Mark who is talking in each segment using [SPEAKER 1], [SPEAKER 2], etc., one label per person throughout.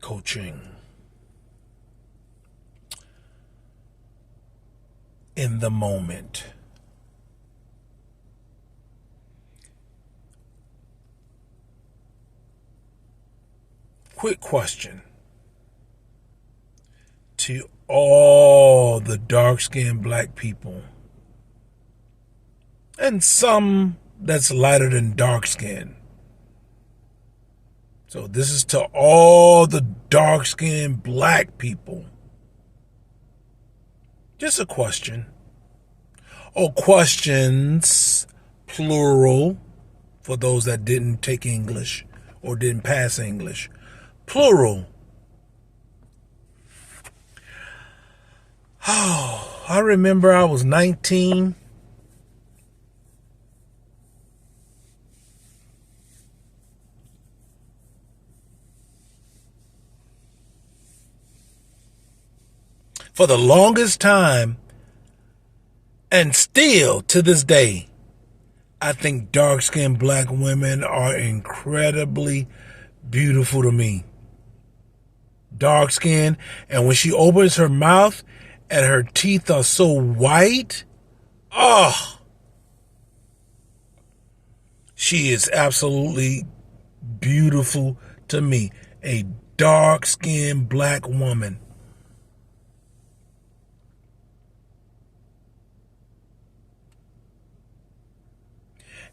[SPEAKER 1] coaching in the moment. Quick question to all the dark-skinned black people, and some that's lighter than dark skin. So this is to all the dark-skinned black people. Just a question. Or questions, plural, for those that didn't take English or didn't pass English. Plural. Oh, I remember I was 19. For the longest time, and still to this day, I think dark-skinned black women are incredibly beautiful to me. Dark-skinned, and when she opens her mouth and her teeth are so white, oh, she is absolutely beautiful to me. A dark-skinned black woman.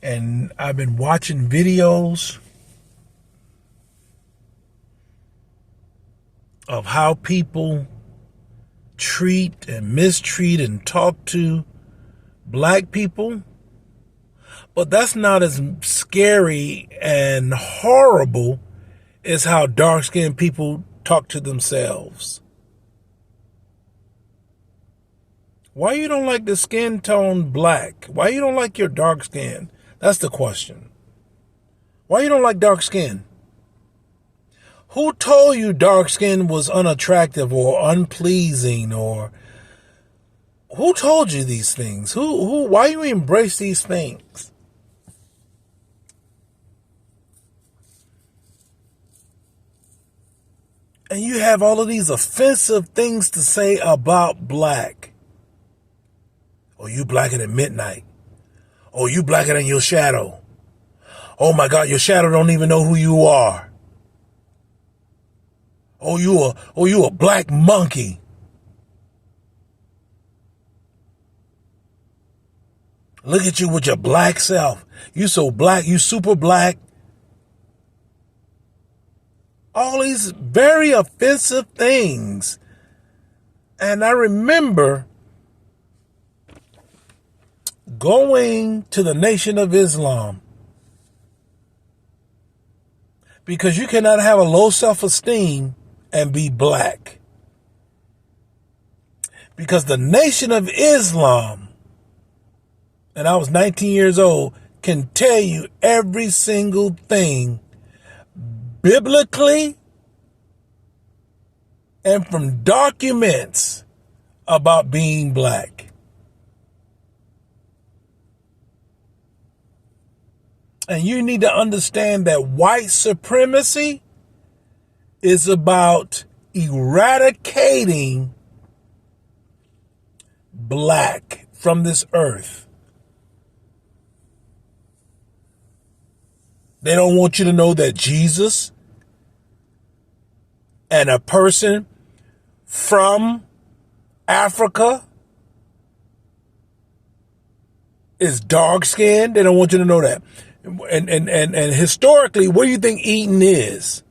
[SPEAKER 1] And I've been watching videos of how people treat and mistreat and talk to black people. But that's not as scary and horrible as how dark-skinned people talk to themselves. Why you don't like the skin tone black? Why you don't like your dark skin? That's the question. Why you don't like dark skin? Who told you dark skin was unattractive or unpleasing, or who told you these things? Why you embrace these things? And you have all of these offensive things to say about black. Oh, you blacker than midnight. Oh, you blacker than your shadow. Oh my God, your shadow don't even know who you are. Oh, you a black monkey. Look at you with your black self. You so black, you super black. All these very offensive things. And I remember going to the Nation of Islam, because you cannot have a low self-esteem and be black. Because the Nation of Islam, and I was 19 years old, can tell you every single thing biblically and from documents about being black. And you need to understand that white supremacy is about eradicating black from this earth. They don't want you to know that Jesus and a person from Africa is dark skinned. They don't want you to know that. And historically, what do you think eating is?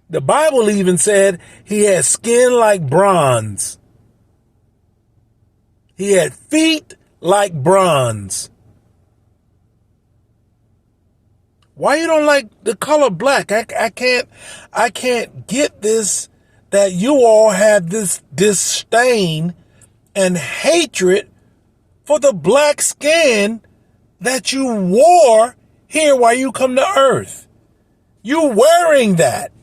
[SPEAKER 1] The Bible even said he had skin like bronze. He had feet like bronze. Why you don't like the color black? I can't get this, that you all have this disdain and hatred for the black skin that you wore here while you come to earth. You wearing that.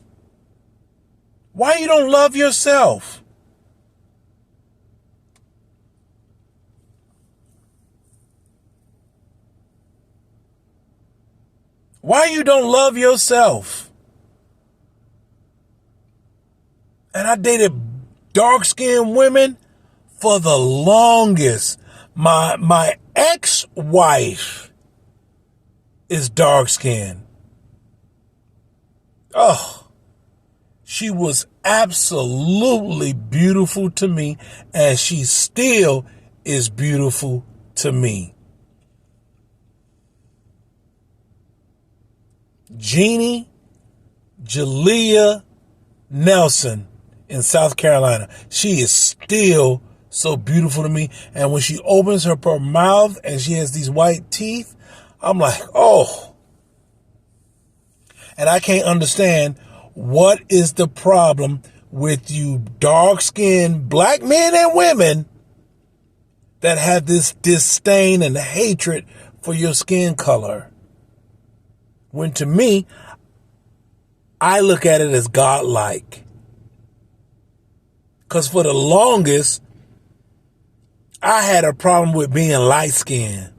[SPEAKER 1] Why you don't love yourself? Why you don't love yourself? And I dated dark-skinned women for the longest. My ex-wife is dark-skinned. Oh, she was absolutely beautiful to me, and she still is beautiful to me. Jeannie Jalea Nelson in South Carolina. She is still so beautiful to me. And when she opens her mouth and she has these white teeth, I'm like, oh. And I can't understand what is the problem with you dark-skinned black men and women that have this disdain and hatred for your skin color. When to me, I look at it as godlike. Because for the longest, I had a problem with being light-skinned.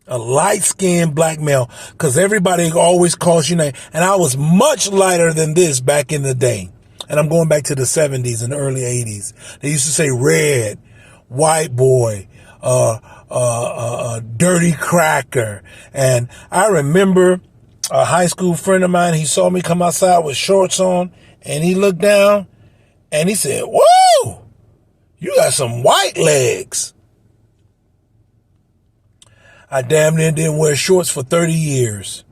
[SPEAKER 1] A light-skinned black male. Because everybody always calls you name. And I was much lighter than this back in the day. And I'm going back to the 70s and early 80s. They used to say red, white boy, dirty cracker. And I remember a high school friend of mine, he saw me come outside with shorts on, and he looked down and he said, "Whoa, you got some white legs." I damn near didn't wear shorts for 30 years.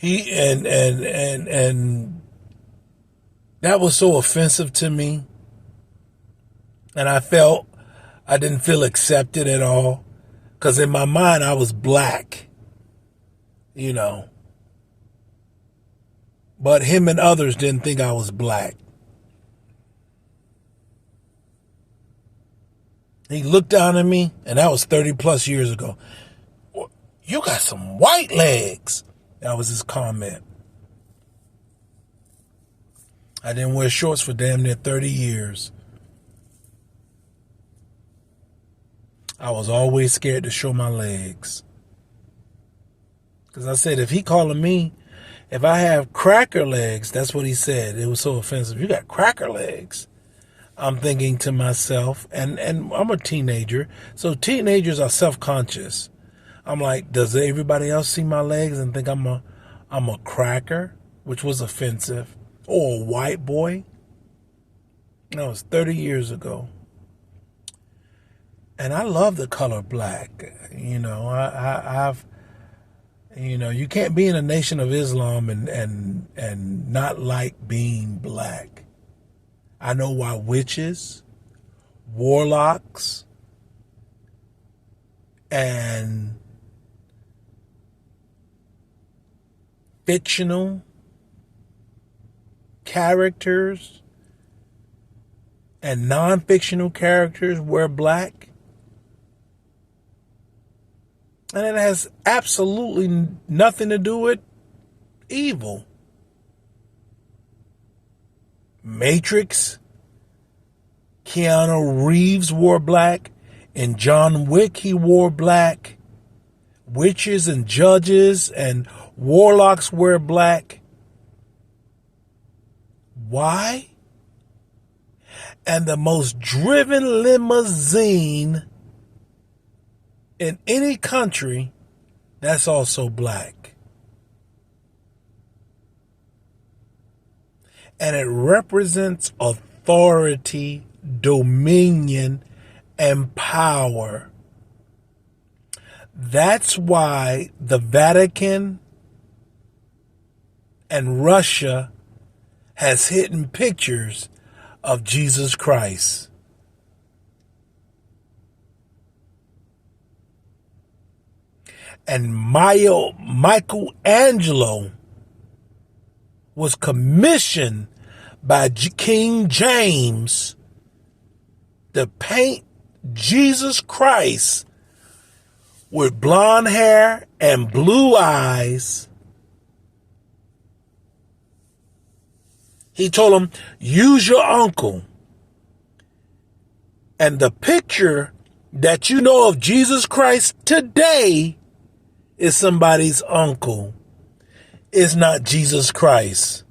[SPEAKER 1] And that was so offensive to me. And I didn't feel accepted at all. Because in my mind, I was black. You know. But him and others didn't think I was black. He looked down at me, and that was 30 plus years ago. "You got some white legs." That was his comment. I didn't wear shorts for damn near 30 years. I was always scared to show my legs. Because I said, if he calling me, if I have cracker legs, that's what he said. It was so offensive. "You got cracker legs." I'm thinking to myself, and I'm a teenager, so teenagers are self-conscious. I'm like, does everybody else see my legs and think I'm a cracker, which was offensive, or a white boy? That was 30 years ago. And I love the color black. You know, I've, you know, you can't be in a nation of Islam and not like being black. I know why witches, warlocks, and fictional characters and non-fictional characters wear black. And it has absolutely nothing to do with evil. Matrix, Keanu Reeves wore black. In John Wick, he wore black. Witches and judges and warlocks wear black. Why? And the most driven limousine in any country, that's also black. And it represents authority, dominion, and power. That's why the Vatican and Russia has hidden pictures of Jesus Christ. And Michelangelo was commissioned by King James to paint Jesus Christ with blonde hair and blue eyes. He told him, use your uncle. And the picture that you know of Jesus Christ today is somebody's uncle. It's not Jesus Christ.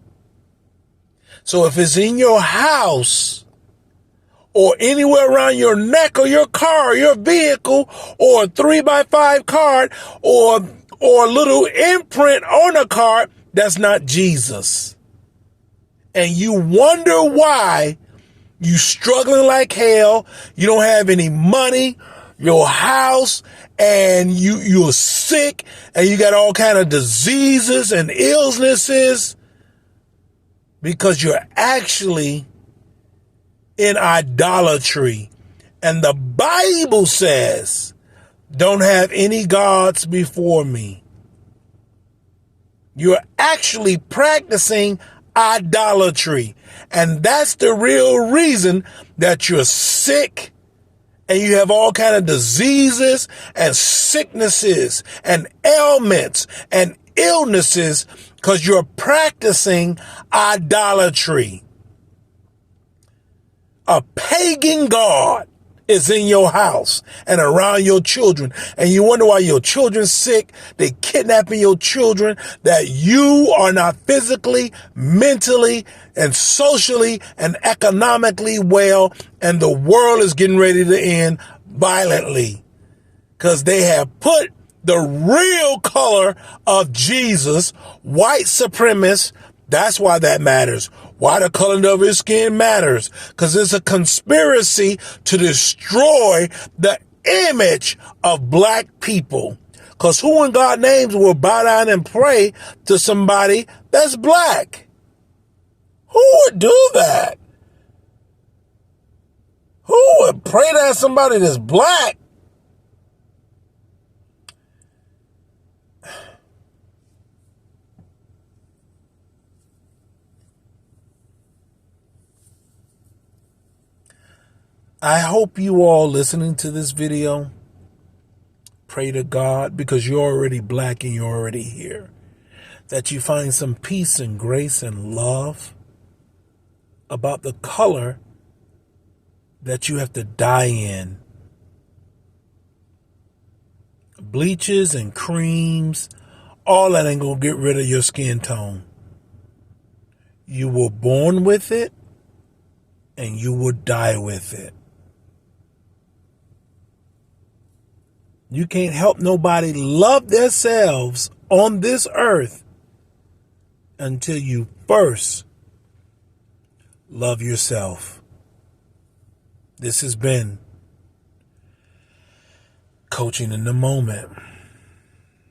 [SPEAKER 1] So if it's in your house or anywhere around your neck or your car or your vehicle or a 3x5 card or a little imprint on a card, that's not Jesus. And you wonder why you struggling like hell, you don't have any money, your house, and you're sick, and you got all kind of diseases and illnesses, because you're actually in idolatry. And the Bible says, don't have any gods before me. You're actually practicing idolatry. And that's the real reason that you're sick and you have all kind of diseases and sicknesses and ailments and illnesses, because you're practicing idolatry. A pagan god is in your house and around your children, and you wonder why your children's sick. They kidnapping your children, that you are not physically, mentally, and socially and economically well, and the world is getting ready to end violently because they have put the real color of Jesus, white supremacist. That's why that matters. Why the color of his skin matters. Because it's a conspiracy to destroy the image of black people. Because who in God's name will bow down and pray to somebody that's black? Who would do that? Who would pray to somebody that's black? I hope you all listening to this video pray to God, because you're already black and you're already here, that you find some peace and grace and love about the color that you have to dye in. Bleaches and creams, all that ain't gonna get rid of your skin tone. You were born with it and you will die with it. You can't help nobody love themselves on this earth until you first love yourself. This has been Coaching in the Moment.